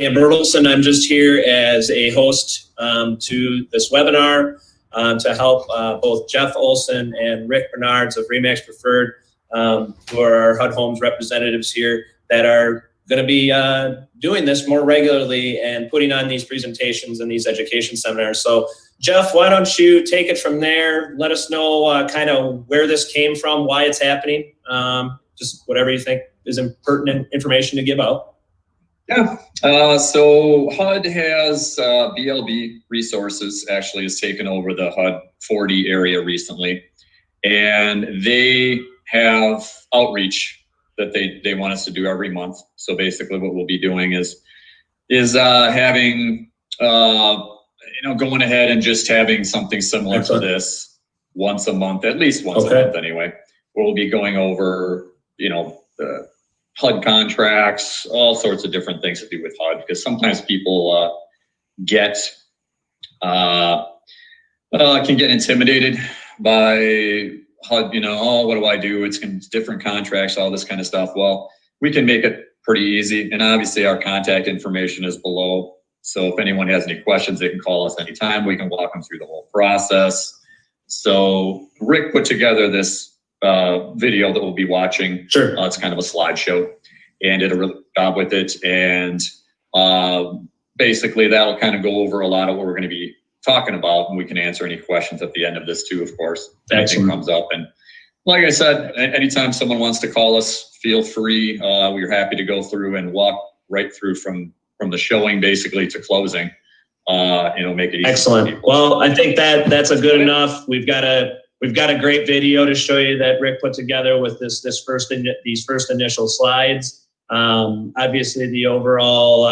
Olson. I'm just here as a host to this webinar to help both Jeff Olson and Rick Bernards of RE/MAX Preferred, who are our HUD Homes representatives here, that are going to be doing this more regularly and putting on these presentations and these education seminars. So Jeff, why don't you take it from there? Let us know kind of where this came from, why it's happening, just whatever you think is pertinent information to give out. Yeah, so HUD has BLB Resources actually has taken over the HUD 40 area recently, and they have outreach that they want us to do every month. So basically what we'll be doing is having, going ahead and just having something similar to this once a month, at least once a month anyway, where we'll be going over, the HUD contracts, all sorts of different things to do with HUD, because sometimes people can get intimidated by HUD, oh, what do I do? It's different contracts, all this kind of stuff. Well, we can make it pretty easy. And obviously our contact information is below. So if anyone has any questions, they can call us anytime. We can walk them through the whole process. So Rick put together this video that we'll be watching. Sure. It's kind of a slideshow, and did a really good job with it. And basically that'll kind of go over a lot of what we're going to be talking about, and we can answer any questions at the end of this too, of course, if anything comes up. And like I said, anytime someone wants to call us, feel free. We're happy to go through and walk right through from the showing basically to closing. Make it easy. Excellent. Well, I think that's a good enough. We've got a great video to show you that Rick put together with these first initial slides. Obviously, the overall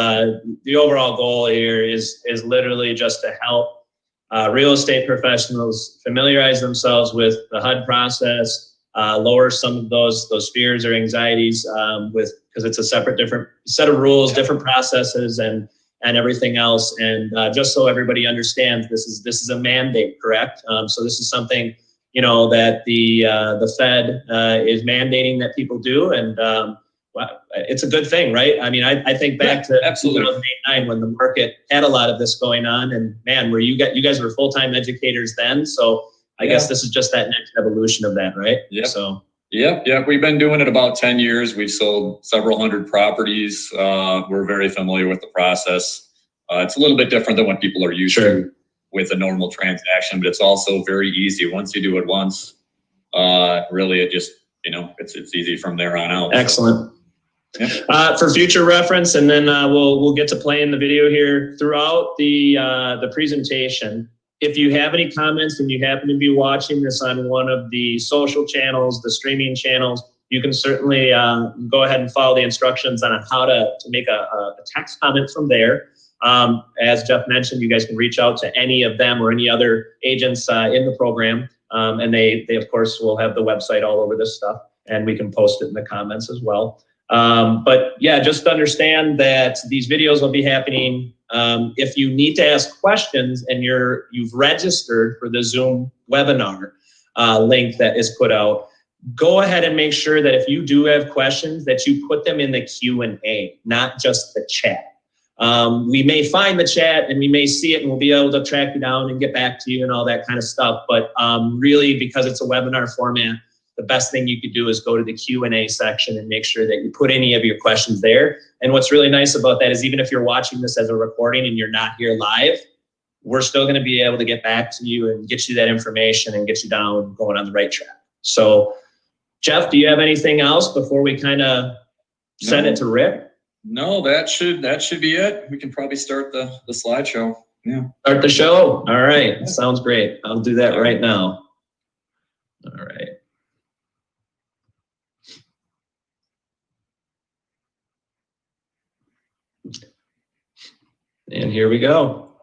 goal here is literally just to help real estate professionals familiarize themselves with the HUD process, lower some of those fears or anxieties because it's a different set of rules, different processes, and everything else. And just so everybody understands, this is a mandate, correct? So this is something that the Fed is mandating that people do, and it's a good thing, right? I mean, I think back to 2008-09 when the market had a lot of this going on, and man, you guys were full-time educators then, so I guess this is just that next evolution of that, right? Yeah. So. Yeah, we've been doing it about 10 years. We've sold several hundred properties. We're very familiar with the process. It's a little bit different than what people are used to with a normal transaction, but it's also very easy. Once you do it once, really it just, it's easy from there on out. Excellent. So, yeah. For future reference, and then we'll get to playing the video here throughout the presentation. If you have any comments and you happen to be watching this on one of the social channels, the streaming channels, you can certainly go ahead and follow the instructions on how to make a text comment from there. As Jeff mentioned, you guys can reach out to any of them or any other agents in the program. And they of course will have the website all over this stuff, and we can post it in the comments as well. But yeah, just understand that these videos will be happening. If you need to ask questions and you've registered for the Zoom webinar link that is put out, go ahead and make sure that if you do have questions that you put them in the Q&A, not just the chat. We may find the chat and we may see it and we'll be able to track you down and get back to you and all that kind of stuff. But really, because it's a webinar format, the best thing you could do is go to the Q&A section and make sure that you put any of your questions there. And what's really nice about that is even if you're watching this as a recording and you're not here live, we're still going to be able to get back to you and get you that information and get you down going on the right track. So Jeff, do you have anything else before we kind of send it to Rick? No, that should be it. We can probably start the slideshow. Yeah. Start the show. All right. Yeah. Sounds great. I'll do that right now. All right. And here we go.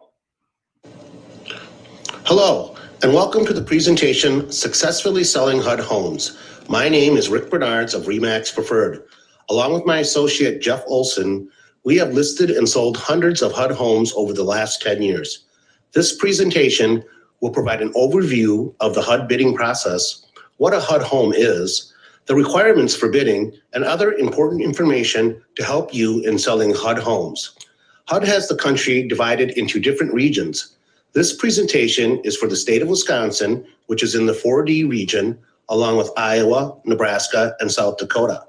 Hello, and welcome to the presentation, Successfully Selling HUD Homes. My name is Rick Bernards of RE/MAX Preferred. Along with my associate, Jeff Olson, we have listed and sold hundreds of HUD homes over the last 10 years. This presentation will provide an overview of the HUD bidding process, what a HUD home is, the requirements for bidding, and other important information to help you in selling HUD homes. HUD has the country divided into different regions. This presentation is for the state of Wisconsin, which is in the 4D region, along with Iowa, Nebraska, and South Dakota.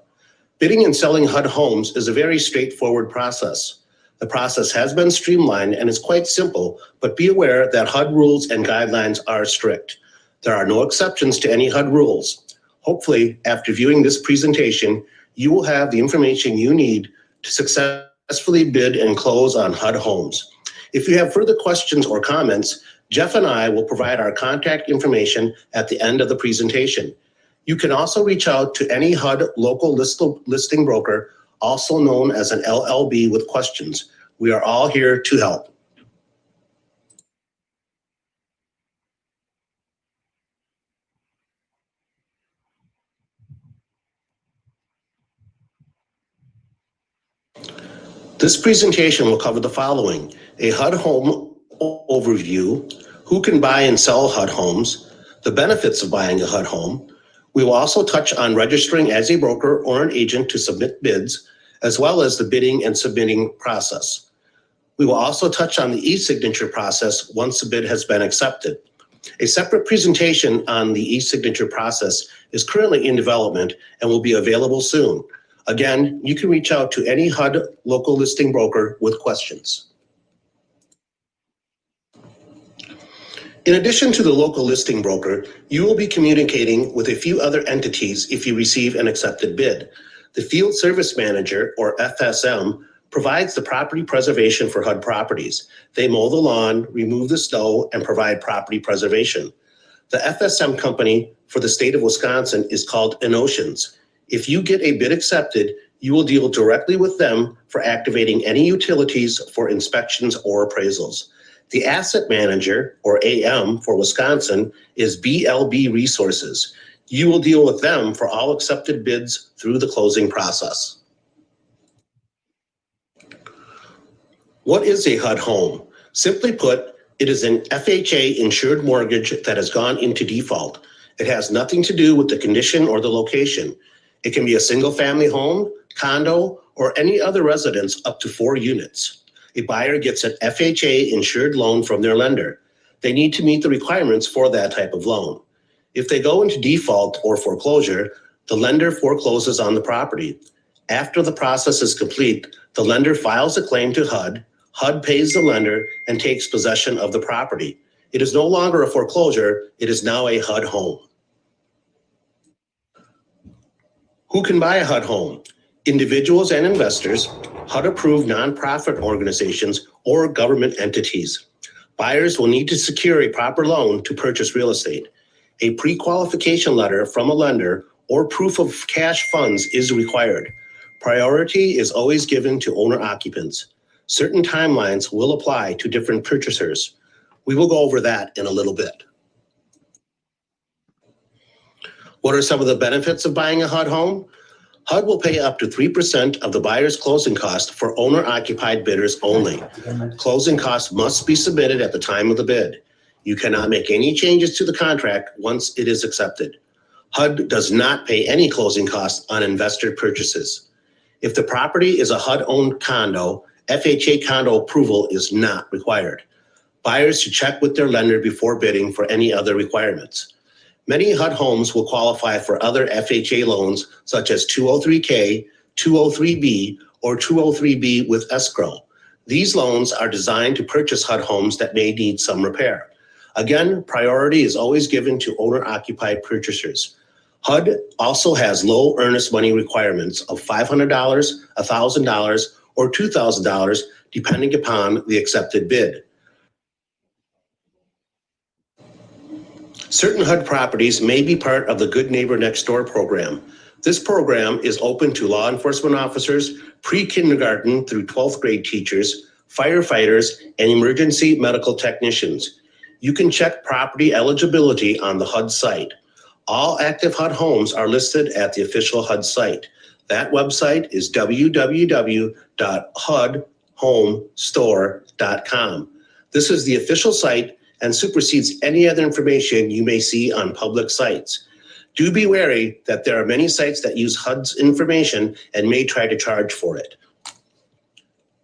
Bidding and selling HUD homes is a very straightforward process. The process has been streamlined and is quite simple, but be aware that HUD rules and guidelines are strict. There are no exceptions to any HUD rules. Hopefully, after viewing this presentation, you will have the information you need to successfully bid and close on HUD homes. If you have further questions or comments, Jeff and I will provide our contact information at the end of the presentation. You can also reach out to any HUD local listing broker, also known as an LLB, with questions. We are all here to help. This presentation will cover the following: a HUD home overview, who can buy and sell HUD homes, the benefits of buying a HUD home. We will also touch on registering as a broker or an agent to submit bids, as well as the bidding and submitting process. We will also touch on the e-signature process once the bid has been accepted. A separate presentation on the e-signature process is currently in development and will be available soon. Again, you can reach out to any HUD local listing broker with questions. In addition to the local listing broker, you will be communicating with a few other entities if you receive an accepted bid. The Field Service Manager, or FSM, provides the property preservation for HUD properties. They mow the lawn, remove the snow, and provide property preservation. The FSM company for the state of Wisconsin is called Olson. If you get a bid accepted, you will deal directly with them for activating any utilities for inspections or appraisals. The asset manager, or AM, for Wisconsin is BLB Resources. You will deal with them for all accepted bids through the closing process. What is a HUD home? Simply put, it is an FHA insured mortgage that has gone into default. It has nothing to do with the condition or the location. It can be a single family home, condo, or any other residence up to 4 units. A buyer gets an FHA insured loan from their lender. They need to meet the requirements for that type of loan. If they go into default or foreclosure, the lender forecloses on the property. After the process is complete, the lender files a claim to HUD. HUD pays the lender and takes possession of the property. It is no longer a foreclosure, it is now a HUD home. Who can buy a HUD home? Individuals and investors, HUD-approved nonprofit organizations, or government entities. Buyers will need to secure a proper loan to purchase real estate. A pre-qualification letter from a lender or proof of cash funds is required. Priority is always given to owner-occupants. Certain timelines will apply to different purchasers. We will go over that in a little bit. What are some of the benefits of buying a HUD home? HUD will pay up to 3% of the buyer's closing cost for owner-occupied bidders only. Closing costs must be submitted at the time of the bid. You cannot make any changes to the contract once it is accepted. HUD does not pay any closing costs on investor purchases. If the property is a HUD-owned condo, FHA condo approval is not required. Buyers should check with their lender before bidding for any other requirements. Many HUD homes will qualify for other FHA loans such as 203K, 203B, or 203B with escrow. These loans are designed to purchase HUD homes that may need some repair. Again, priority is always given to owner-occupied purchasers. HUD also has low earnest money requirements of $500, $1,000, or $2,000, depending upon the accepted bid. Certain HUD properties may be part of the Good Neighbor Next Door program. This program is open to law enforcement officers, pre-kindergarten through 12th grade teachers, firefighters, and emergency medical technicians. You can check property eligibility on the HUD site. All active HUD homes are listed at the official HUD site. That website is www.hudhomestore.com. This is the official site and supersedes any other information you may see on public sites. Do be wary that there are many sites that use HUD's information and may try to charge for it.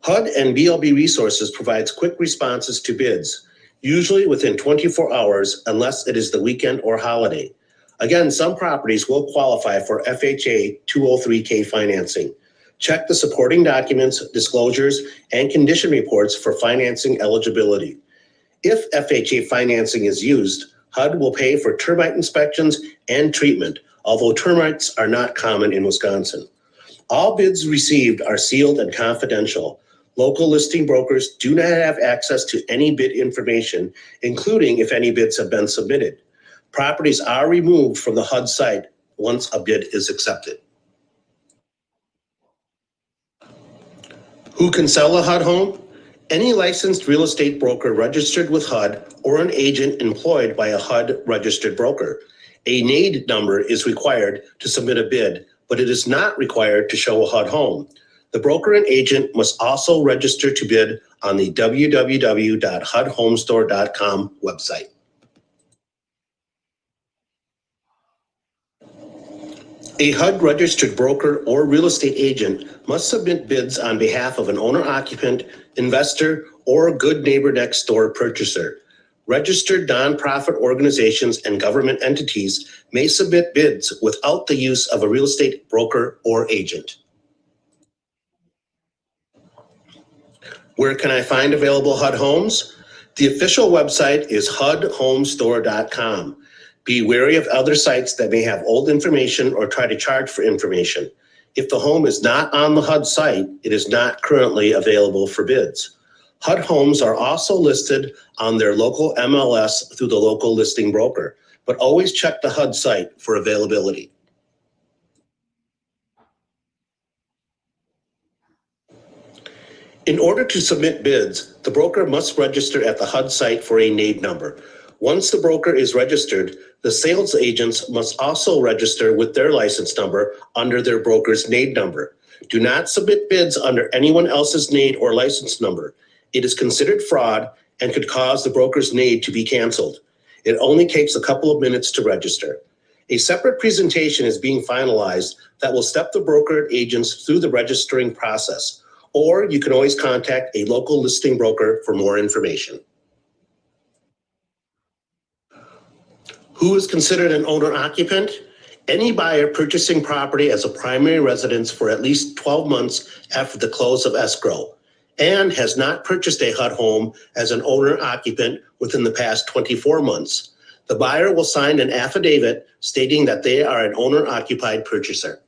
HUD and BLB Resources provides quick responses to bids, usually within 24 hours unless it is the weekend or holiday. Again, some properties will qualify for FHA 203K financing. Check the supporting documents, disclosures, and condition reports for financing eligibility. If FHA financing is used, HUD will pay for termite inspections and treatment, although termites are not common in Wisconsin. All bids received are sealed and confidential. Local listing brokers do not have access to any bid information, including if any bids have been submitted. Properties are removed from the HUD site once a bid is accepted. Who can sell a HUD home? Any licensed real estate broker registered with HUD or an agent employed by a HUD registered broker. A NAID number is required to submit a bid, but it is not required to show a HUD home. The broker and agent must also register to bid on the www.hudhomestore.com website. A HUD registered broker or real estate agent must submit bids on behalf of an owner-occupant, investor, or good neighbor next door purchaser. Registered nonprofit organizations and government entities may submit bids without the use of a real estate broker or agent. Where can I find available HUD homes? The official website is hudhomestore.com. Be wary of other sites that may have old information or try to charge for information. If the home is not on the HUD site, it is not currently available for bids. HUD homes are also listed on their local MLS through the local listing broker, but always check the HUD site for availability. In order to submit bids, the broker must register at the HUD site for a NAID number. Once the broker is registered, the sales agents must also register with their license number under their broker's NAID number. Do not submit bids under anyone else's NAID or license number. It is considered fraud and could cause the broker's NAID to be canceled. It only takes a couple of minutes to register. A separate presentation is being finalized that will step the broker agents through the registering process, or you can always contact a local listing broker for more information. Who is considered an owner-occupant? Any buyer purchasing property as a primary residence for at least 12 months after the close of escrow and has not purchased a HUD home as an owner-occupant within the past 24 months. The buyer will sign an affidavit stating that they are an owner-occupied purchaser.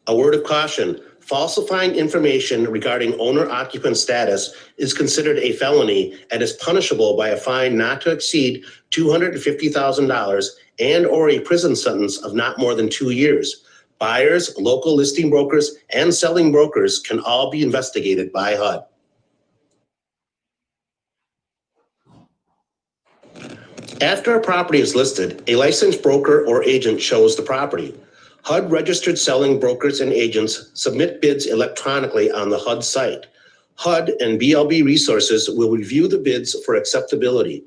A word of caution, falsifying information regarding owner-occupant status is considered a felony and is punishable by a fine not to exceed $250,000 and or a prison sentence of not more than 2 years. Buyers, local listing brokers, and selling brokers can all be investigated by HUD. After a property is listed, a licensed broker or agent shows the property. HUD registered selling brokers and agents submit bids electronically on the HUD site. HUD and BLB Resources will review the bids for acceptability.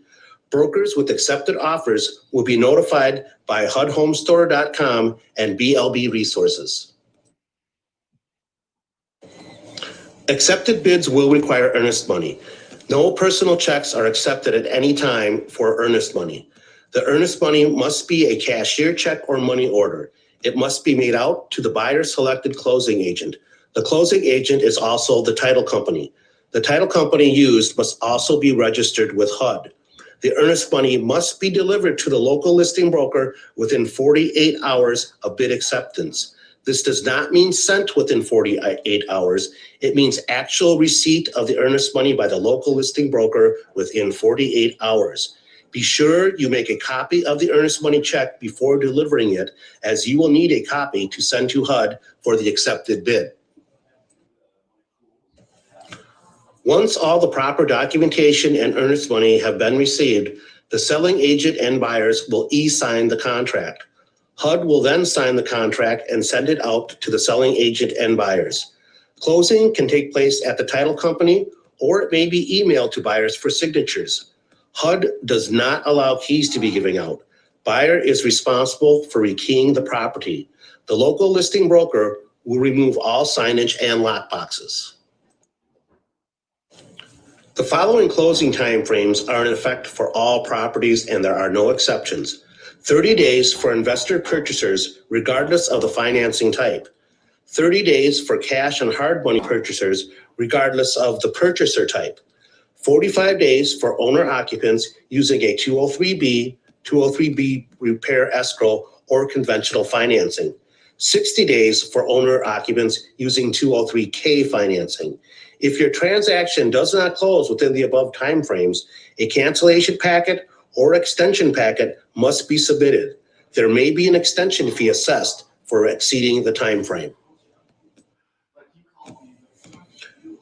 Brokers with accepted offers will be notified by hudhomestore.com and BLB Resources. Accepted bids will require earnest money. No personal checks are accepted at any time for earnest money. The earnest money must be a cashier check or money order. It must be made out to the buyer's selected closing agent. The closing agent is also the title company. The title company used must also be registered with HUD. The earnest money must be delivered to the local listing broker within 48 hours of bid acceptance. This does not mean sent within 48 hours. It means actual receipt of the earnest money by the local listing broker within 48 hours. Be sure you make a copy of the earnest money check before delivering it, as you will need a copy to send to HUD for the accepted bid. Once all the proper documentation and earnest money have been received, the selling agent and buyers will e-sign the contract. HUD will then sign the contract and send it out to the selling agent and buyers. Closing can take place at the title company, or it may be emailed to buyers for signatures. HUD does not allow keys to be given out. Buyer is responsible for rekeying the property. The local listing broker We'll remove all signage and lock boxes. The following closing timeframes are in effect for all properties, and there are no exceptions. 30 days for investor purchasers, regardless of the financing type. 30 days for cash and hard money purchasers, regardless of the purchaser type. 45 days for owner occupants using a 203B, 203B repair escrow, or conventional financing. 60 days for owner occupants using 203K financing. If your transaction does not close within the above timeframes, a cancellation packet or extension packet must be submitted. There may be an extension fee assessed for exceeding the timeframe.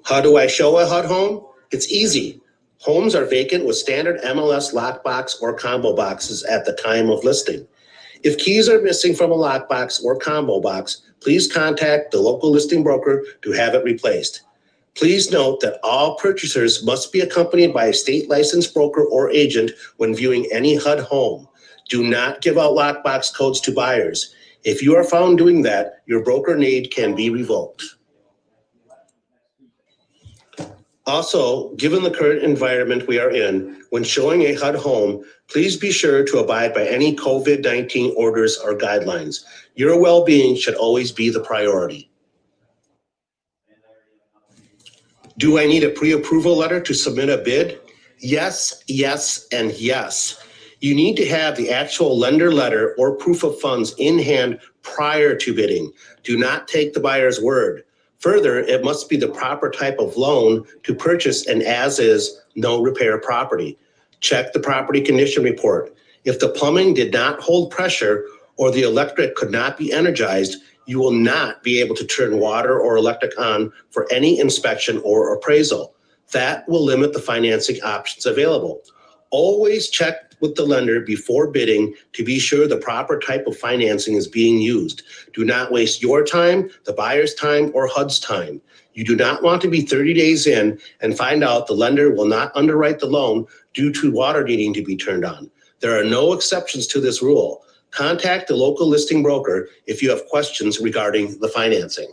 How do I show a HUD home? It's easy. Homes are vacant with standard MLS lockbox or combo boxes at the time of listing. If keys are missing from a lockbox or combo box, please contact the local listing broker to have it replaced. Please note that all purchasers must be accompanied by a state licensed broker or agent when viewing any HUD home. Do not give out lockbox codes to buyers. If you are found doing that, your broker aid can be revoked. Also, given the current environment we are in, when showing a HUD home, please be sure to abide by any COVID-19 orders or guidelines. Your well-being should always be the priority. Do I need a pre-approval letter to submit a bid? Yes, yes, and yes. You need to have the actual lender letter or proof of funds in hand prior to bidding. Do not take the buyer's word. Further, it must be the proper type of loan to purchase an as-is, no repair property. Check the property condition report. If the plumbing did not hold pressure or the electric could not be energized, you will not be able to turn water or electric on for any inspection or appraisal. That will limit the financing options available. Always check with the lender before bidding to be sure the proper type of financing is being used. Do not waste your time, the buyer's time, or HUD's time. You do not want to be 30 days in and find out the lender will not underwrite the loan due to water needing to be turned on. There are no exceptions to this rule. Contact the local listing broker if you have questions regarding the financing.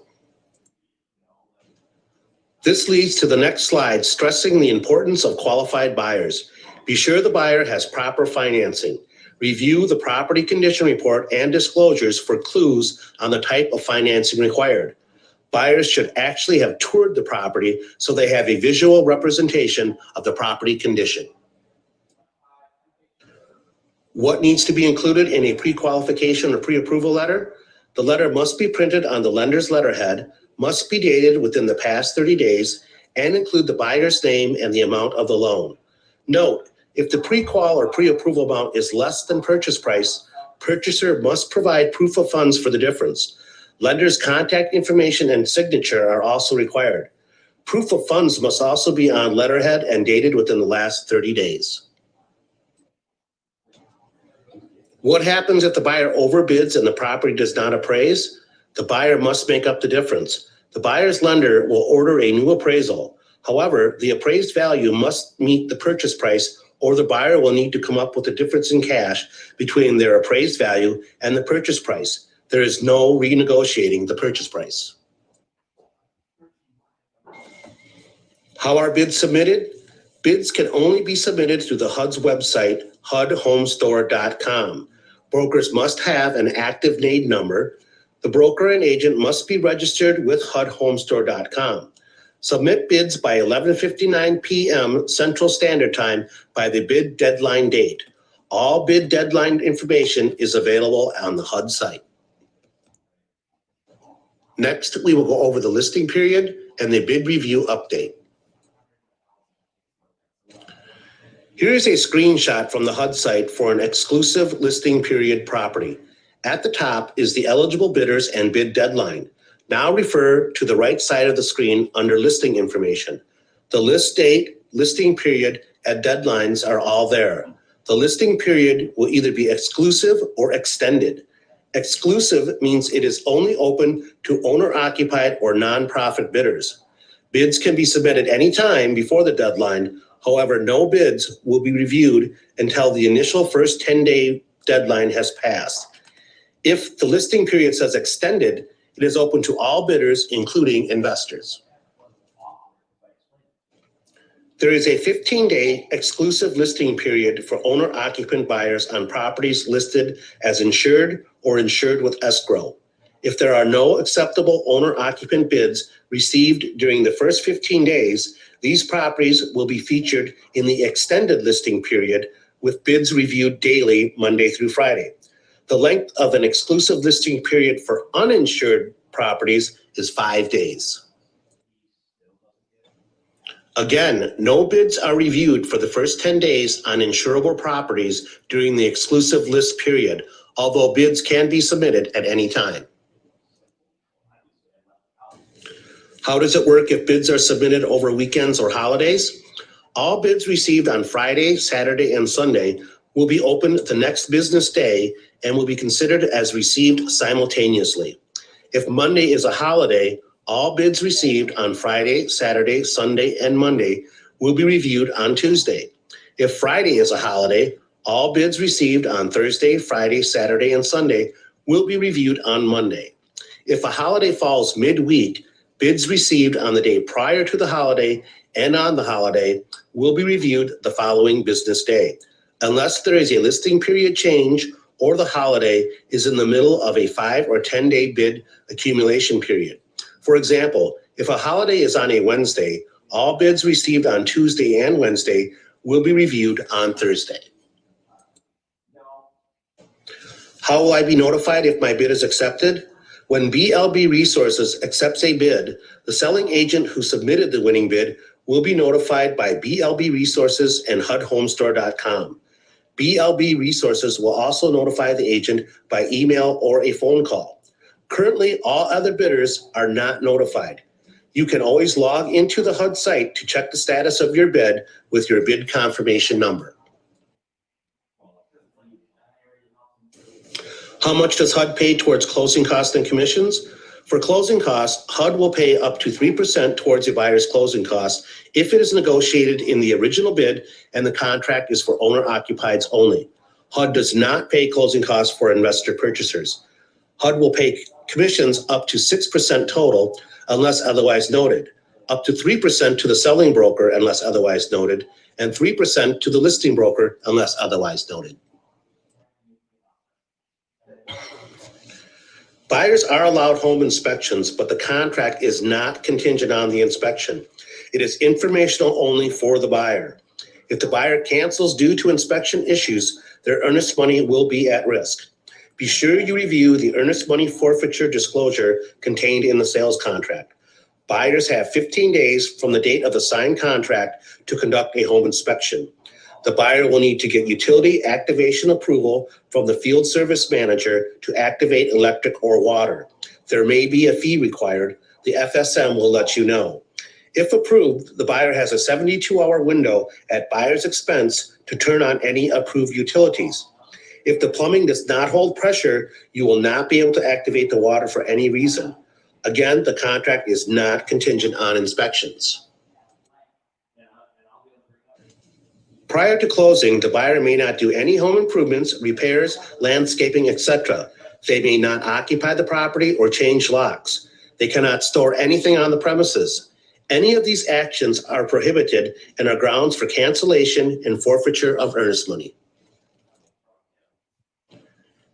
This leads to the next slide, stressing the importance of qualified buyers. Be sure the buyer has proper financing. Review the property condition report and disclosures for clues on the type of financing required. Buyers should actually have toured the property so they have a visual representation of the property condition. What needs to be included in a pre-qualification or pre-approval letter? The letter must be printed on the lender's letterhead, must be dated within the past 30 days, and include the buyer's name and the amount of the loan. Note, if the pre-qual or pre-approval amount is less than purchase price, purchaser must provide proof of funds for the difference. Lender's contact information and signature are also required. Proof of funds must also be on letterhead and dated within the last 30 days. What happens if the buyer overbids and the property does not appraise? The buyer must make up the difference. The buyer's lender will order a new appraisal. However, the appraised value must meet the purchase price, or the buyer will need to come up with a difference in cash between their appraised value and the purchase price. There is no renegotiating the purchase price. How are bids submitted? Bids can only be submitted through the HUD's website, HUDhomestore.com. Brokers must have an active NAID number. The broker and agent must be registered with HUDhomestore.com. Submit bids by 11:59 p.m. Central Standard Time by the bid deadline date. All bid deadline information is available on the HUD site. Next, we will go over the listing period and the bid review update. Here is a screenshot from the HUD site for an exclusive listing period property. At the top is the eligible bidders and bid deadline. Now refer to the right side of the screen under listing information. The list date, listing period, and deadlines are all there. The listing period will either be exclusive or extended. Exclusive means it is only open to owner-occupied or nonprofit bidders. Bids can be submitted anytime before the deadline. However, no bids will be reviewed until the initial first 10-day deadline has passed. If the listing period says extended, It is open to all bidders, including investors. There is a 15-day exclusive listing period for owner-occupant buyers on properties listed as insured or insured with escrow. If there are no acceptable owner-occupant bids received during the first 15 days, these properties will be featured in the extended listing period with bids reviewed daily, Monday through Friday. The length of an exclusive listing period for uninsured properties is 5 days. Again, no bids are reviewed for the first 10 days on insurable properties during the exclusive list period, although bids can be submitted at any time. How does it work if bids are submitted over weekends or holidays? All bids received on Friday, Saturday, and Sunday will be opened the next business day and will be considered as received simultaneously. If Monday is a holiday, all bids received on Friday, Saturday, Sunday, and Monday will be reviewed on Tuesday. If Friday is a holiday, all bids received on Thursday, Friday, Saturday, and Sunday will be reviewed on Monday. If a holiday falls midweek, bids received on the day prior to the holiday and on the holiday will be reviewed the following business day, unless there is a listing period change or the holiday is in the middle of a 5 or 10-day bid accumulation period. For example, if a holiday is on a Wednesday, all bids received on Tuesday and Wednesday will be reviewed on Thursday. How will I be notified if my bid is accepted? When BLB Resources accepts a bid, the selling agent who submitted the winning bid will be notified by BLB Resources and HUDHomestore.com. BLB Resources will also notify the agent by email or a phone call. Currently, all other bidders are not notified. You can always log into the HUD site to check the status of your bid with your bid confirmation number. How much does HUD pay towards closing costs and commissions? For closing costs, HUD will pay up to 3% towards a buyer's closing costs if it is negotiated in the original bid and the contract is for owner-occupieds only. HUD does not pay closing costs for investor purchasers. HUD will pay commissions up to 6% total unless otherwise noted, up to 3% to the selling broker unless otherwise noted, and 3% to the listing broker unless otherwise noted. Buyers are allowed home inspections, but the contract is not contingent on the inspection. It is informational only for the buyer. If the buyer cancels due to inspection issues, their earnest money will be at risk. Be sure you review the earnest money forfeiture disclosure contained in the sales contract. Buyers have 15 days from the date of the signed contract to conduct a home inspection. The buyer will need to get utility activation approval from the field service manager to activate electric or water. There may be a fee required. The FSM will let you know. If approved, the buyer has a 72-hour window at buyer's expense to turn on any approved utilities. If the plumbing does not hold pressure, you will not be able to activate the water for any reason. Again, the contract is not contingent on inspections. Prior to closing, the buyer may not do any home improvements, repairs, landscaping, etc. They may not occupy the property or change locks. They cannot store anything on the premises. Any of these actions are prohibited and are grounds for cancellation and forfeiture of earnest money.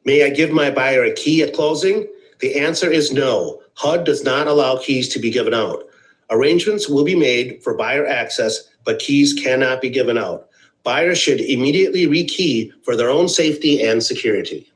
May I give my buyer a key at closing? The answer is no. HUD does not allow keys to be given out. Arrangements will be made for buyer access, but keys cannot be given out. Buyers should immediately rekey for their own safety and security.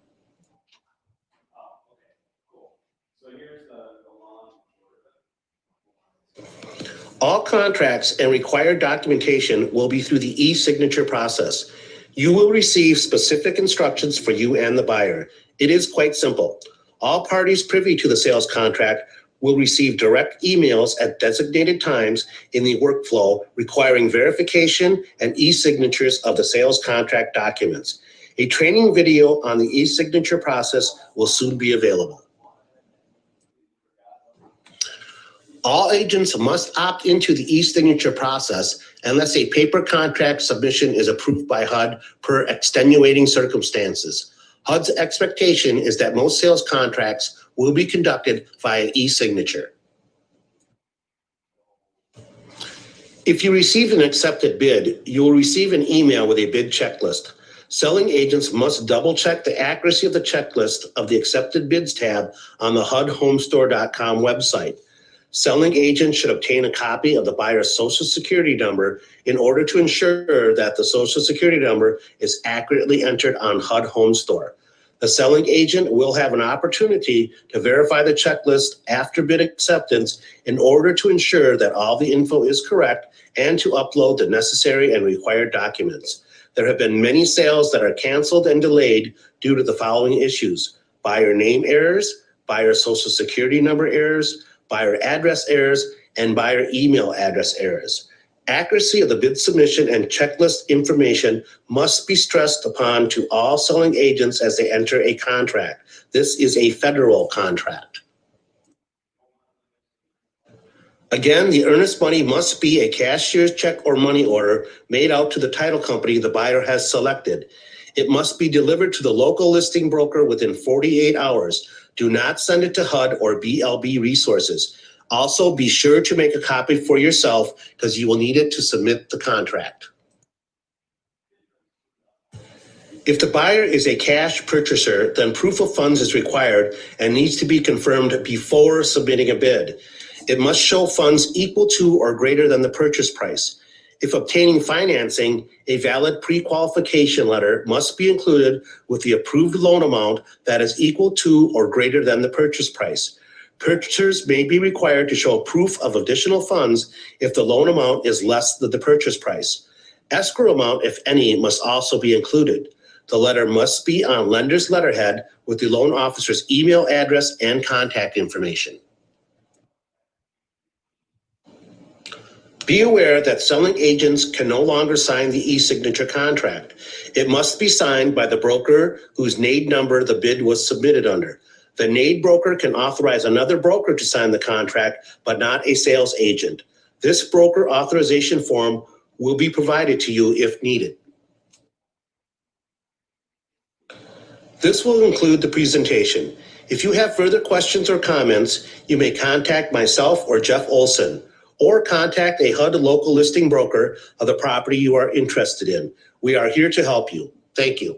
All contracts and required documentation will be through the e-signature process. You will receive specific instructions for you and the buyer. It is quite simple. All parties privy to the sales contract will receive direct emails at designated times in the workflow requiring verification and e-signatures of the sales contract documents. A training video on the e-signature process will soon be available. All agents must opt into the e-signature process unless a paper contract submission is approved by HUD per extenuating circumstances. HUD's expectation is that most sales contracts will be conducted via e-signature. If you receive an accepted bid, you will receive an email with a bid checklist. Selling agents must double-check the accuracy of the checklist of the accepted bids tab on the HUDhomestore.com website. Selling agents should obtain a copy of the buyer's social security number in order to ensure that the social security number is accurately entered on HUD Home Store. The selling agent will have an opportunity to verify the checklist after bid acceptance in order to ensure that all the info is correct and to upload the necessary and required documents. There have been many sales that are canceled and delayed due to the following issues: buyer name errors, buyer social security number errors, buyer address errors, and buyer email address errors. Accuracy of the bid submission and checklist information must be stressed upon to all selling agents as they enter a contract. This is a federal contract. Again, the earnest money must be a cashier's check or money order made out to the title company the buyer has selected. It must be delivered to the local listing broker within 48 hours. Do not send it to HUD or BLB Resources. Also, be sure to make a copy for yourself because you will need it to submit the contract. If the buyer is a cash purchaser, then proof of funds is required and needs to be confirmed before submitting a bid. It must show funds equal to or greater than the purchase price. If obtaining financing, a valid pre-qualification letter must be included with the approved loan amount that is equal to or greater than the purchase price. Purchasers may be required to show proof of additional funds if the loan amount is less than the purchase price. Escrow amount, if any, must also be included. The letter must be on lender's letterhead with the loan officer's email address and contact information. Be aware that selling agents can no longer sign the e-signature contract. It must be signed by the broker whose NAID number the bid was submitted under. The NAID broker can authorize another broker to sign the contract, but not a sales agent. This broker authorization form will be provided to you if needed. This will include the presentation. If you have further questions or comments, you may contact myself or Jeff Olson, or contact a HUD local listing broker of the property you are interested in. We are here to help you. Thank you.